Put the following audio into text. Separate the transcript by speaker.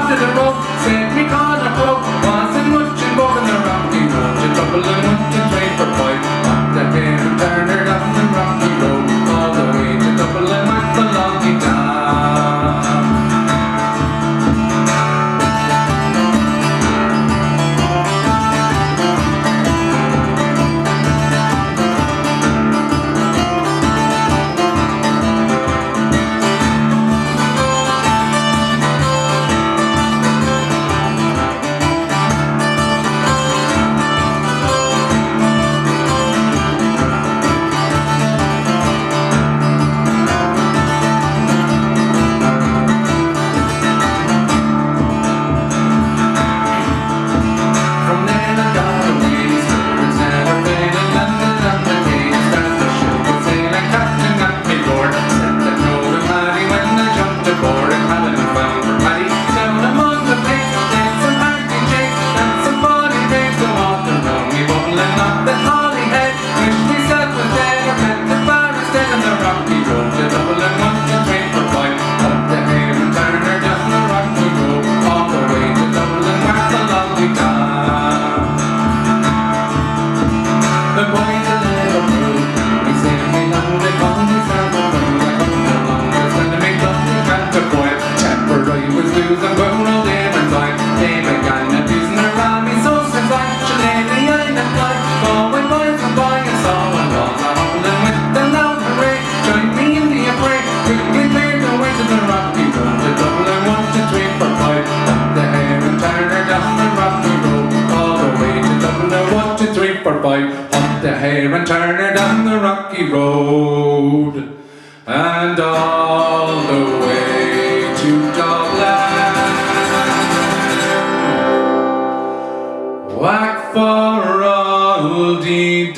Speaker 1: under the road, said me corner broke, wasn't much in both in the rocky road. You double and one to three for five, up the hill and turn her down the rocky road, all the way to double and one the longy town. Up the hill and turn her down the rocky road, and all the way to Dublin. Whack for all the